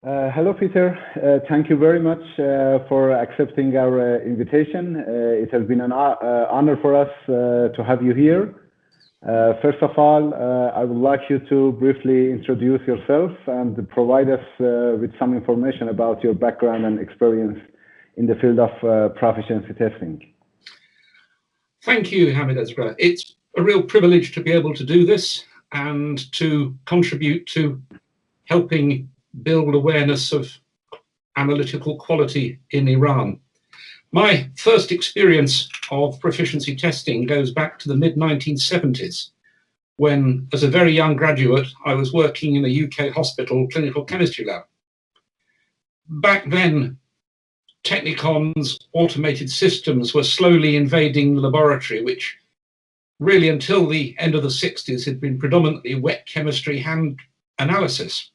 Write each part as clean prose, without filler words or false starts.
Hello, Peter. Thank you very much for accepting our invitation. It has been an honor for us to have you here. First of all, I would like you to briefly introduce yourself and provide us with some information about your background and experience in the field of proficiency testing. Thank you, Hamid Ezra. It's a real privilege to be able to do this and to contribute to helping build awareness of analytical quality in Iran. My first experience of proficiency testing goes back to the mid-1970s, when, as a very young graduate, I was working in a UK hospital clinical chemistry lab. Back then, Technicon's automated systems were slowly invading the laboratory, which really until the end of the 60s had been predominantly wet chemistry hand analysis.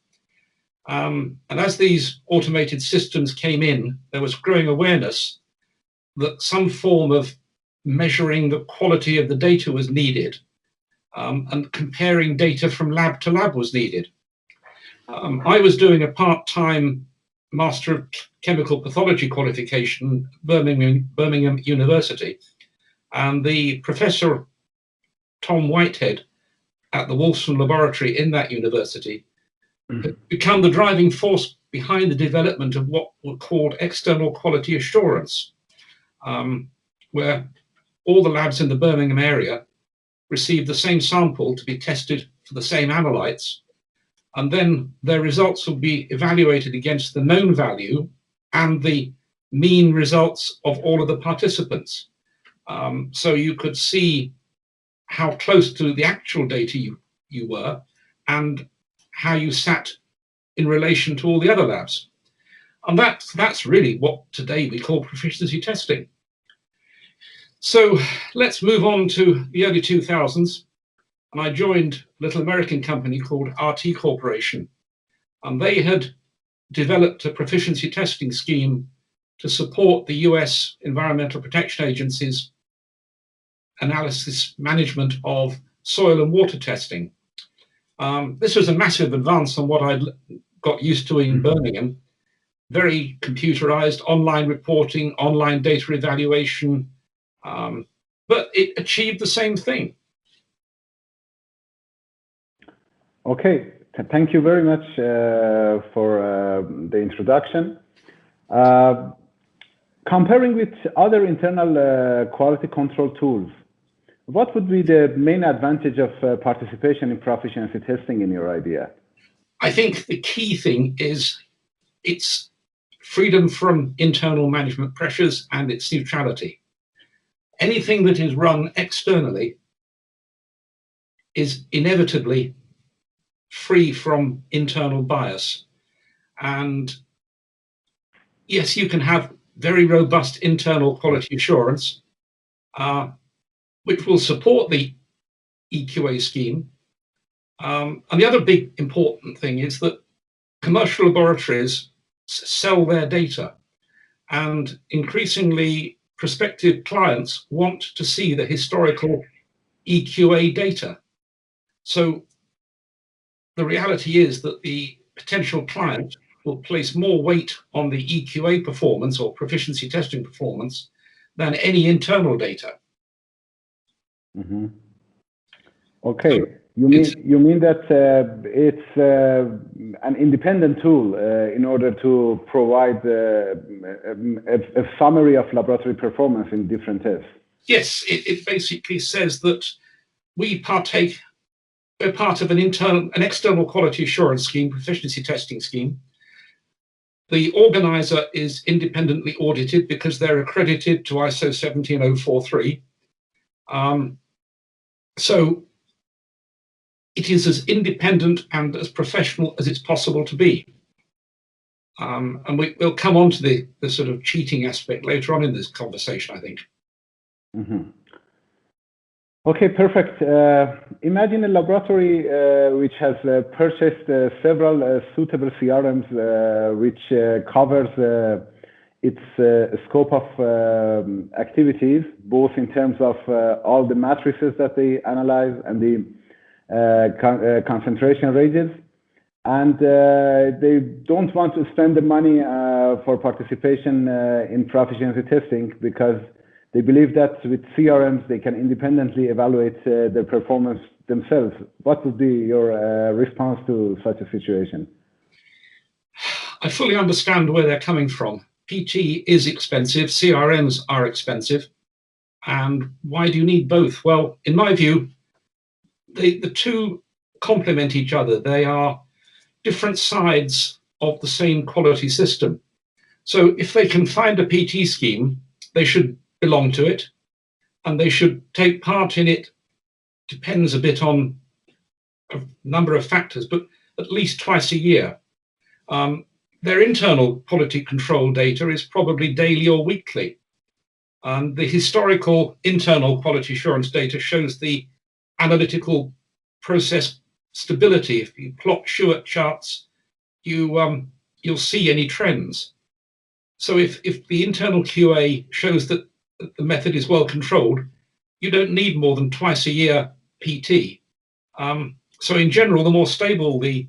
And as these automated systems came in, there was growing awareness that some form of measuring the quality of the data was needed, and comparing data from lab to lab was needed. I was doing a part-time Master of Chemical Pathology qualification at Birmingham University, and the professor, Tom Whitehead, at the Wolfson Laboratory in that university, had become the driving force behind the development of what were called external quality assurance, where all the labs in the Birmingham area received the same sample to be tested for the same analytes, and then their results would be evaluated against the known value and the mean results of all of the participants. So you could see how close to the actual data you were and how you sat in relation to all the other labs. And that's really what today we call proficiency testing. So let's move on to the early 2000s. And I joined a little American company called RT Corporation. And they had developed a proficiency testing scheme to support the US Environmental Protection Agency's analysis management of soil and water testing. This was a massive advance on what I'd got used to in Birmingham. Very computerized, online reporting, online data evaluation, but it achieved the same thing. Okay, thank you very much for the introduction. Comparing with other internal quality control tools, what would be the main advantage of participation in proficiency testing in your idea? I think the key thing is its freedom from internal management pressures and its neutrality. Anything that is run externally is inevitably free from internal bias. And yes, you can have very robust internal quality assurance, which will support the EQA scheme. And the other big important thing is that commercial laboratories sell their data, and increasingly prospective clients want to see the historical EQA data. So the reality is that the potential client will place more weight on the EQA performance or proficiency testing performance than any internal data. Mm-hmm. Okay, so you mean that it's an independent tool in order to provide a summary of laboratory performance in different tests? Yes, it basically says that we're part of an external quality assurance scheme, proficiency testing scheme. The organizer is independently audited because they're accredited to ISO 17043. So it is as independent and as professional as it's possible to be. And we'll come on to the sort of cheating aspect later on in this conversation, I think. Mm-hmm. Okay, perfect. Imagine a laboratory which has purchased several suitable CRMs which covers its scope of activities, both in terms of all the matrices that they analyze and the concentration ranges. and they don't want to spend the money for participation in proficiency testing because they believe that with CRMs they can independently evaluate their performance themselves. What would be your response to such a situation? I fully understand where they're coming from. PT is expensive, CRMs are expensive, and why do you need both? Well, in my view, the two complement each other. They are different sides of the same quality system. So if they can find a PT scheme, they should belong to it, and they should take part in it. Depends a bit on a number of factors, but at least twice a year. Their internal quality control data is probably daily or weekly. The historical internal quality assurance data shows the analytical process stability. If you plot Shewhart charts, you'll see any trends. So if the internal QA shows that the method is well controlled, you don't need more than twice a year PT. So in general, the more stable the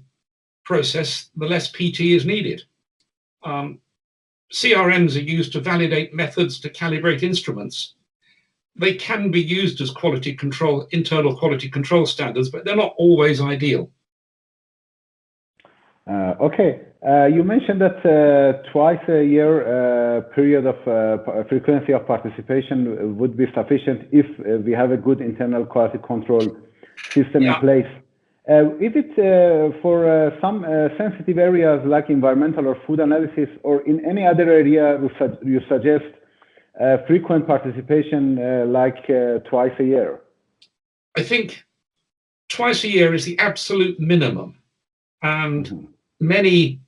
process, the less PT is needed. CRMs are used to validate methods, to calibrate instruments. They can be used as quality control, internal quality control standards, but they're not always ideal. Okay, you mentioned that twice a year period of frequency of participation would be sufficient if we have a good internal quality control system in place. Is it for some sensitive areas like environmental or food analysis, or in any other area you suggest frequent participation like twice a year? I think twice a year is the absolute minimum, and many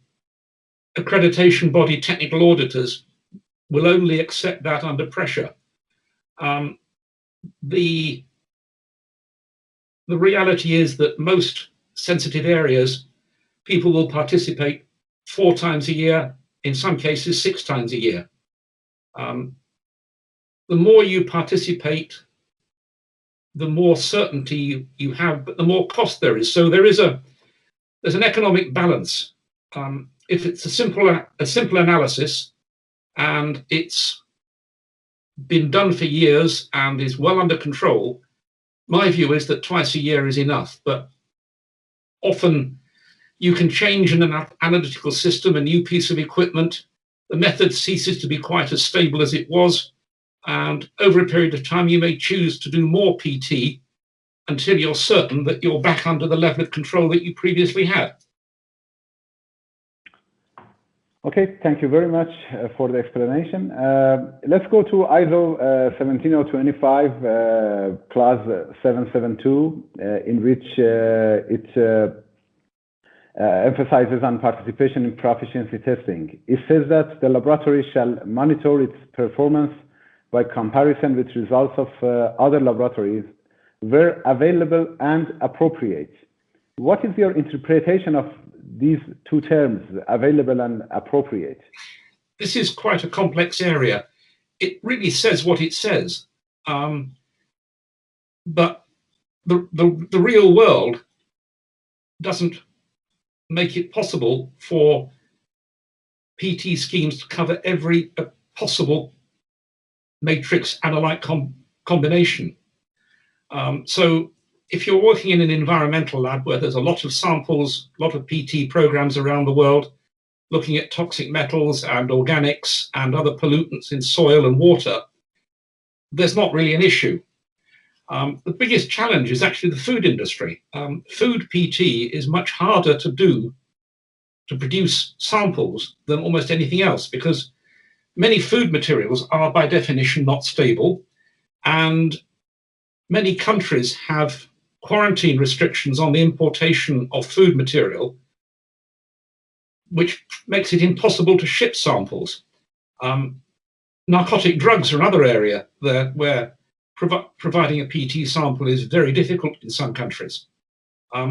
accreditation body technical auditors will only accept that under pressure. The reality is that most sensitive areas, people will participate 4 times a year, in some cases 6 times a year. The more you participate, the more certainty you have, but the more cost there is. So there's an economic balance. If it's a simple analysis and it's been done for years and is well under control, my view is that twice a year is enough. But often you can change an analytical system, a new piece of equipment, the method ceases to be quite as stable as it was, and over a period of time you may choose to do more PT until you're certain that you're back under the level of control that you previously had. Okay, thank you very much for the explanation. Let's go to ISO 17025 class 772, in which it emphasizes on participation in proficiency testing. It says that the laboratory shall monitor its performance by comparison with results of other laboratories where available and appropriate. What is your interpretation of these two terms, available and appropriate? This is quite a complex area. It really says what it says, but the real world doesn't make it possible for PT schemes to cover every possible matrix analyte combination. So if you're working in an environmental lab where there's a lot of samples, a lot of PT programs around the world, looking at toxic metals and organics and other pollutants in soil and water, there's not really an issue. The biggest challenge is actually the food industry. Food PT is much harder to do, to produce samples, than almost anything else, because many food materials are by definition not stable, and many countries have quarantine restrictions on the importation of food material, which makes it impossible to ship samples. Narcotic drugs are another area there where providing a PT sample is very difficult in some countries.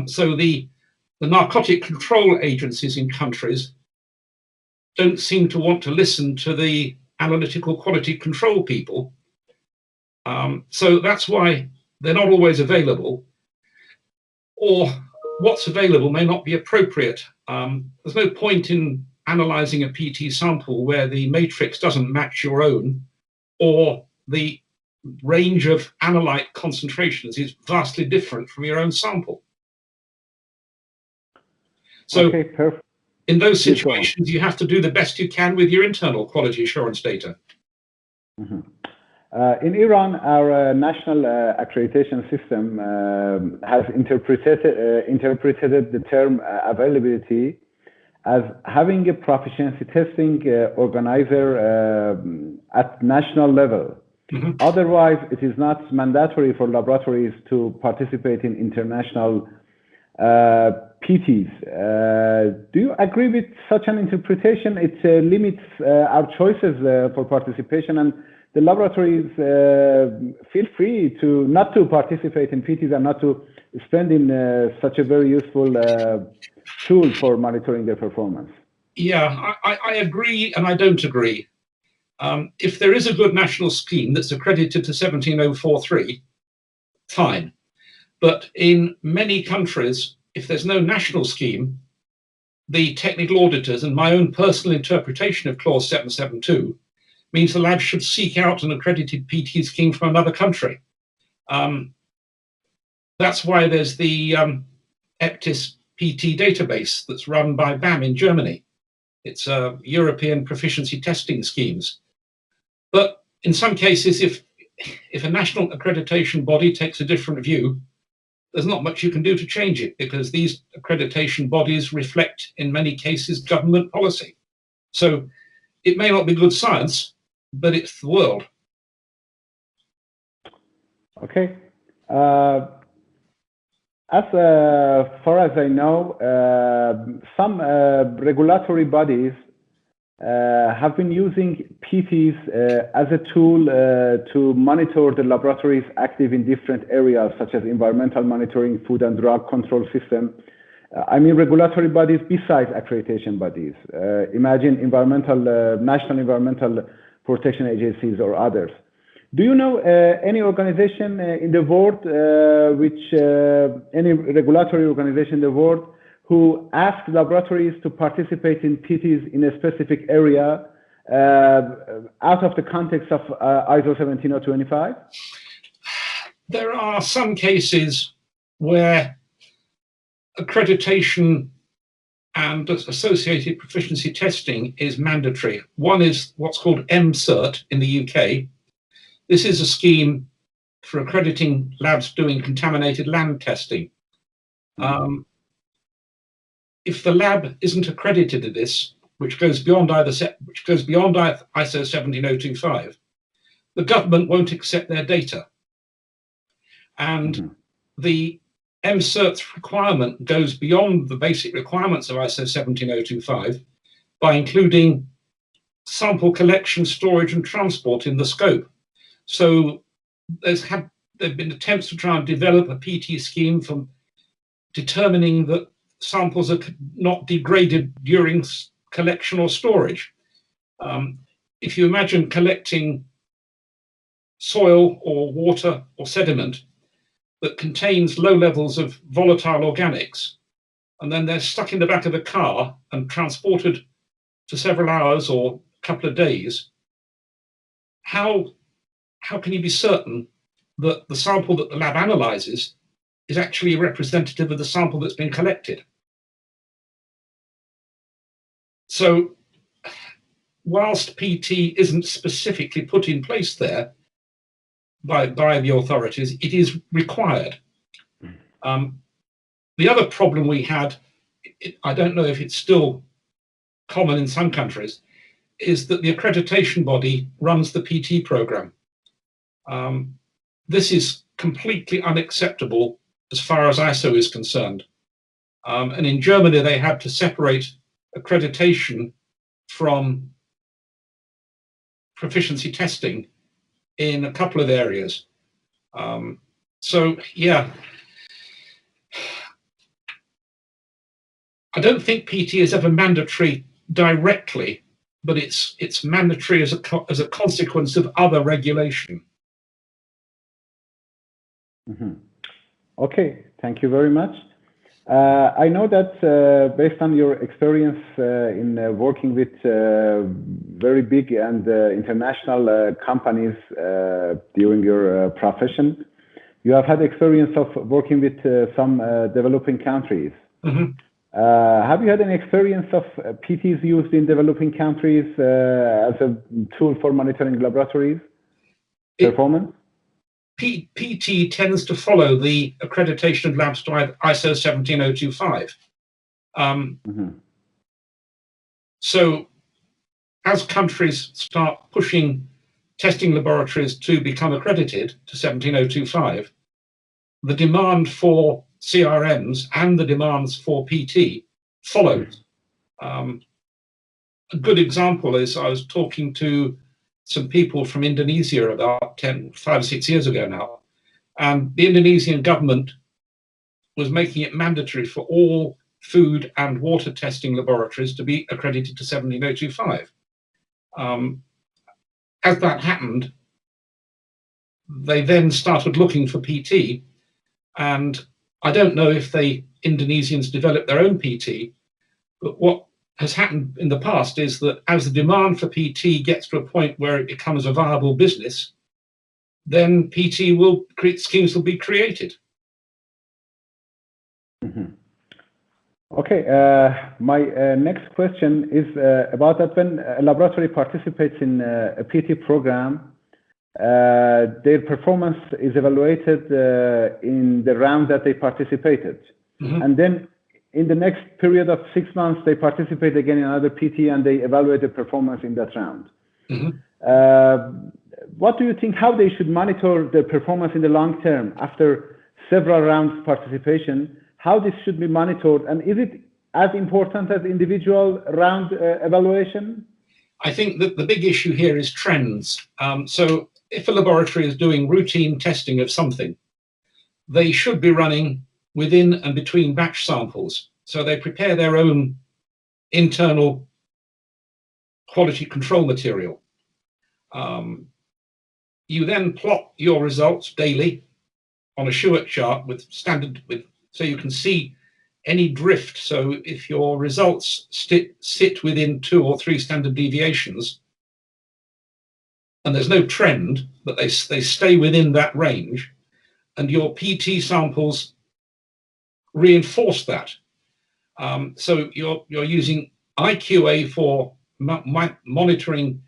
So the narcotic control agencies in countries don't seem to want to listen to the analytical quality control people. So that's why they're not always available. Or what's available may not be appropriate. There's no point in analyzing a PT sample where the matrix doesn't match your own, or the range of analyte concentrations is vastly different from your own sample. So okay, perfect. In those situations, you have to do the best you can with your internal quality assurance data. Mm-hmm. In Iran, our national accreditation system has interpreted the term availability as having a proficiency testing organizer at national level. Mm-hmm. Otherwise, it is not mandatory for laboratories to participate in international PTs. Do you agree with such an interpretation? It limits our choices for participation, and the laboratories feel free to not to participate in PTs and not to spend in such a very useful tool for monitoring their performance. Yeah, I agree and I don't agree. If there is a good national scheme that's accredited to 17043, fine. But in many countries, if there's no national scheme, the technical auditors, and my own personal interpretation of clause 772, means the lab should seek out an accredited PT scheme from another country. That's why there's the EPTIS PT database that's run by BAM in Germany. It's European Proficiency Testing schemes. But in some cases, if a national accreditation body takes a different view, there's not much you can do to change it, because these accreditation bodies reflect, in many cases, government policy. So it may not be good science, but it's the world. Okay. As far as I know, some regulatory bodies have been using PTs as a tool to monitor the laboratories active in different areas, such as environmental monitoring, food and drug control system. I mean regulatory bodies besides accreditation bodies. Imagine national environmental protection agencies or others. Do you know any organization in the world, any regulatory organization in the world, who asked laboratories to participate in PTs in a specific area out of the context of ISO 17025? There are some cases where accreditation and associated proficiency testing is mandatory. One is what's called MCERT in the UK. This is a scheme for accrediting labs doing contaminated land testing. If the lab isn't accredited to this, which goes beyond ISO 17025, the government won't accept their data. And the MCERT requirement goes beyond the basic requirements of ISO 17025 by including sample collection, storage, and transport in the scope. So there have been attempts to try and develop a PT scheme for determining that samples are not degraded during collection or storage. If you imagine collecting soil or water or sediment that contains low levels of volatile organics, and then they're stuck in the back of a car and transported for several hours or a couple of days, how can you be certain that the sample that the lab analyzes is actually representative of the sample that's been collected? So whilst PT isn't specifically put in place there by the authorities, it is required. The other problem we had, I don't know if it's still common in some countries, is that the accreditation body runs the PT program. This is completely unacceptable as far as ISO is concerned. And in Germany, they had to separate accreditation from proficiency testing in a couple of areas. So yeah, I don't think PT is ever mandatory directly, but it's mandatory as a consequence of other regulation. Okay, thank you very much. I know that based on your experience in working with very big and international companies during your profession, you have had experience of working with some developing countries. Mm-hmm. Have you had any experience of PTs used in developing countries as a tool for monitoring laboratories performance? PT tends to follow the accreditation of labs to ISO 17025. So as countries start pushing testing laboratories to become accredited to 17025, the demand for CRMs and the demands for PT follows. A good example is I was talking to some people from Indonesia about 5 or 6 years ago now, and the Indonesian government was making it mandatory for all food and water testing laboratories to be accredited to 17025. As that happened, they then started looking for PT, and I don't know if the Indonesians developed their own PT, but what has happened in the past is that as the demand for PT gets to a point where it becomes a viable business, then PT schemes will be created. Okay, my next question is about that when a laboratory participates in a PT program, their performance is evaluated in the round that they participated. And then in the next period of 6 months, they participate again in another PT and they evaluate the performance in that round. What do you think, how they should monitor their performance in the long term after several rounds participation? How this should be monitored, and is it as important as individual round evaluation? I think that the big issue here is trends. So if a laboratory is doing routine testing of something, they should be running within and between batch samples. So they prepare their own internal quality control material. You then plot your results daily on a Shewhart chart so you can see any drift. So if your results sit within 2 or 3 standard deviations, and there's no trend, but they stay within that range, and your PT samples reinforce that. So you're using IQA for monitoring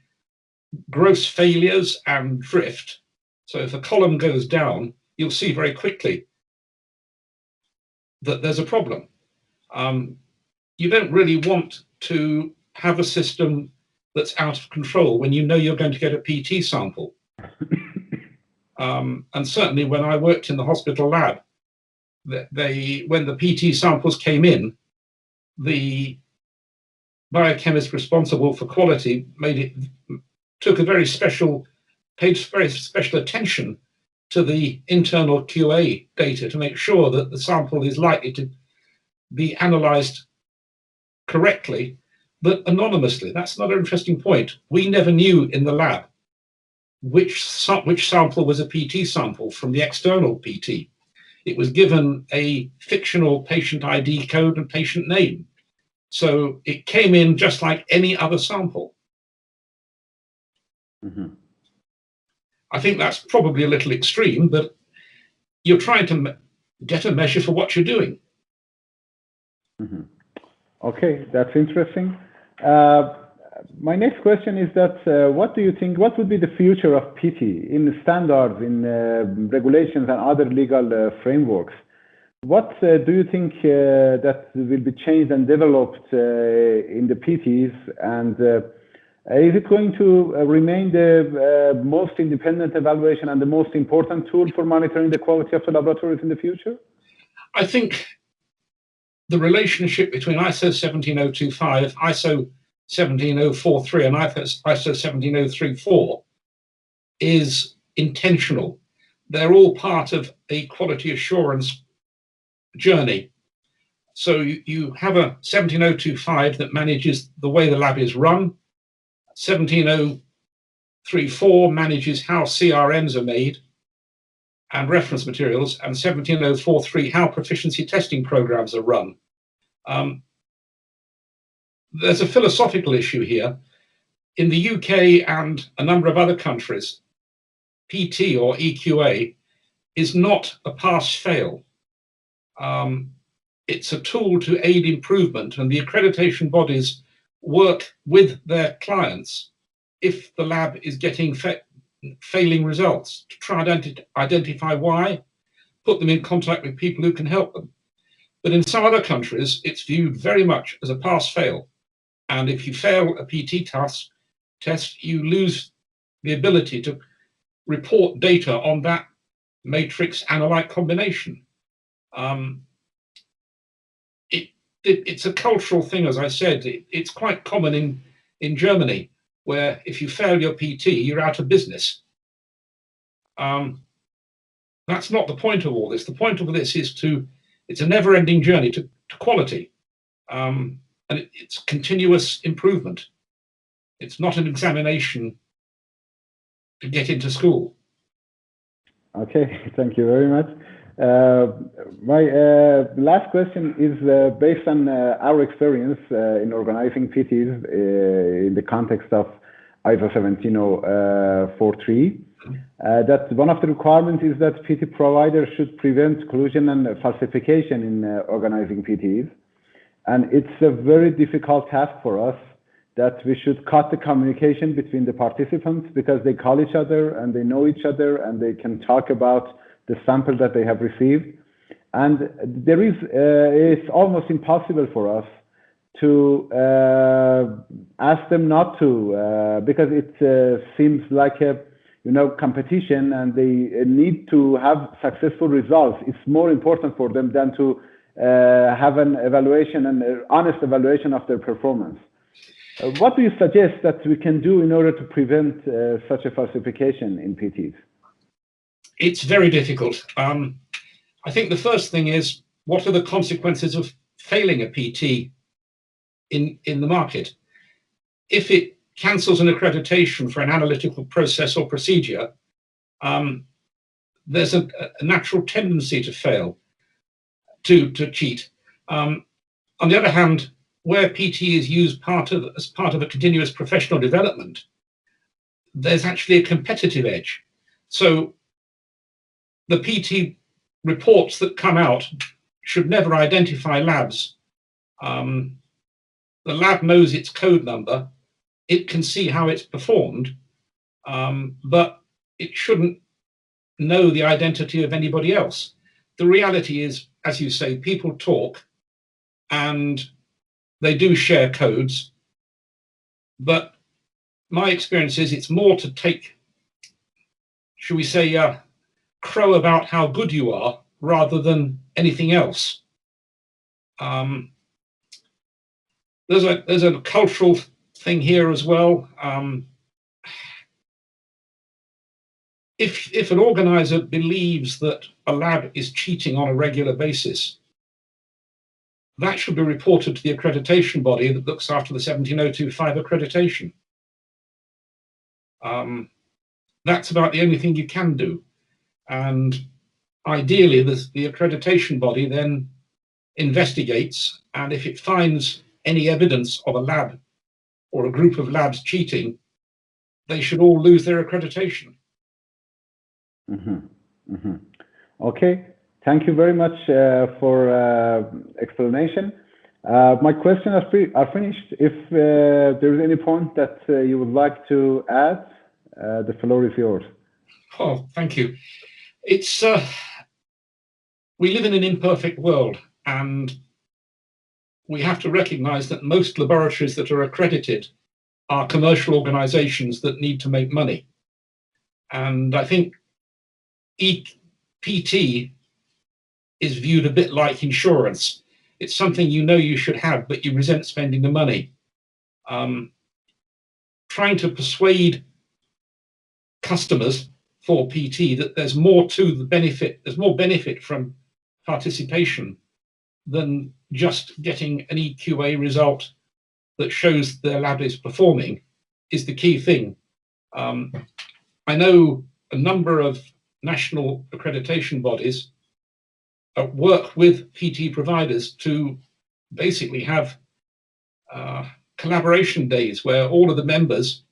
gross failures and drift. So if a column goes down, you'll see very quickly that there's a problem. You don't really want to have a system that's out of control when you know you're going to get a PT sample. And certainly when I worked in the hospital lab, when the PT samples came in, the biochemist responsible for quality paid very special attention to the internal QA data to make sure that the sample is likely to be analyzed correctly, but anonymously. That's another interesting point. We never knew in the lab which sample was a PT sample from the external PT. It was given a fictional patient ID code and patient name. So it came in just like any other sample. I think that's probably a little extreme, but you're trying to get a measure for what you're doing. Okay, that's interesting. My next question is that what do you think, what would be the future of PT in standards, in regulations and other legal frameworks? What do you think that will be changed and developed in the PTs, and is it going to remain the most independent evaluation and the most important tool for monitoring the quality of the laboratories in the future? I think the relationship between ISO 17025, ISO 17043 and ISO 17034 is intentional. They're all part of a quality assurance journey. So you have a 17025 that manages the way the lab is run. 17034 manages how CRMs are made, and reference materials, and 17043, how proficiency testing programs are run. There's a philosophical issue here. In the UK and a number of other countries, PT or EQA is not a pass-fail. It's a tool to aid improvement, and the accreditation bodies work with their clients if the lab is getting failing results to try and identify why, put them in contact with people who can help them. But in some other countries, it's viewed very much as a pass-fail. And if you fail a PT test, you lose the ability to report data on that matrix analyte combination. It's a cultural thing, as I said. It's quite common in Germany, where if you fail your PT, you're out of business. That's not the point of all this. The point of this is it's a never-ending journey to quality. And it's continuous improvement. It's not an examination to get into school. Okay, thank you very much. My last question is based on our experience in organizing PTs in the context of ISO 17043. That one of the requirements is that PT providers should prevent collusion and falsification in organizing PTs. And it's a very difficult task for us that we should cut the communication between the participants, because they call each other and they know each other and they can talk about the sample that they have received. And it's almost impossible for us to ask them not to, because it seems like a competition, and they need to have successful results. It's more important for them than to have an evaluation, an honest evaluation of their performance. What do you suggest that we can do in order to prevent such a falsification in PTs? It's very difficult. I think the first thing is, what are the consequences of failing a PT in the market? If it cancels an accreditation for an analytical process or procedure, there's a natural tendency to fail, to cheat. On the other hand, where PT is used as part of a continuous professional development, there's actually a competitive edge. So the PT reports that come out should never identify labs. The lab knows its code number, it can see how it's performed, but it shouldn't know the identity of anybody else. The reality is, as you say, people talk and they do share codes, but my experience is it's more to take, should we say, crow about how good you are rather than anything else. There's a cultural thing here as well. If an organizer believes that a lab is cheating on a regular basis, that should be reported to the accreditation body that looks after the 17025 accreditation. That's about the only thing you can do. And ideally, the accreditation body then investigates, and if it finds any evidence of a lab or a group of labs cheating, they should all lose their accreditation. Okay, thank you very much for explanation. My questions are finished. If there is any point that you would like to add, the floor is yours. Oh, thank you. It's we live in an imperfect world, and we have to recognize that most laboratories that are accredited are commercial organizations that need to make money. And I think PT is viewed a bit like insurance. It's something you should have, but you resent spending the money. Trying to persuade customers for PT that there's more to the benefit, there's more benefit from participation than just getting an EQA result that shows their lab is performing, is the key thing. I know a number of national accreditation bodies work with PT providers to basically have collaboration days where all of the members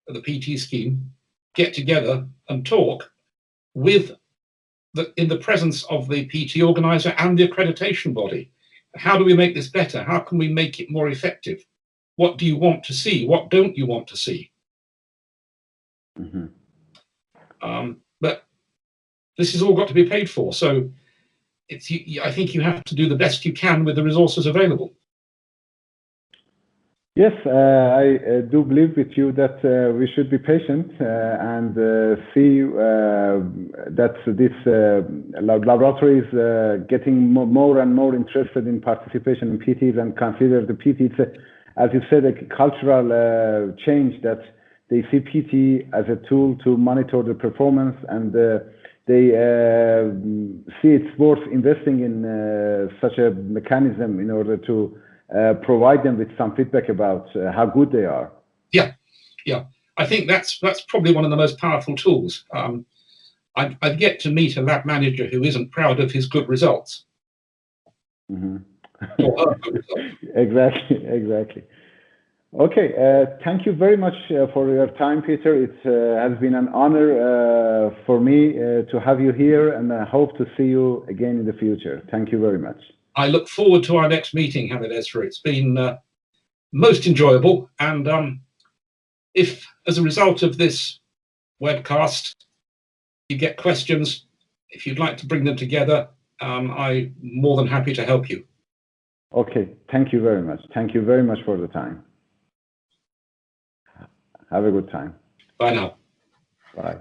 of the PT scheme get together and talk in the presence of the PT organizer and the accreditation body. How do we make this better? How can we make it more effective? What do you want to see? What don't you want to see? Mm-hmm. But this has all got to be paid for. So I think you have to do the best you can with the resources available. Yes, I do believe with you that we should be patient and see that this laboratory is getting more and more interested in participation in PTs and consider the PT, as you said, a cultural change that they see PT as a tool to monitor the performance, and they see it's worth investing in such a mechanism in order to provide them with some feedback about how good they are. Yeah. I think that's probably one of the most powerful tools. I've yet to meet a lab manager who isn't proud of his good results. Mm-hmm. Or her good results. Exactly. Okay, thank you very much for your time, Peter. It has been an honor for me to have you here, and I hope to see you again in the future. Thank you very much. I look forward to our next meeting, Hamid Ezra. It's been most enjoyable, and if, as a result of this webcast, you get questions, if you'd like to bring them together, I'm more than happy to help you. Okay, thank you very much. Thank you very much for the time. Have a good time. Bye now. Bye.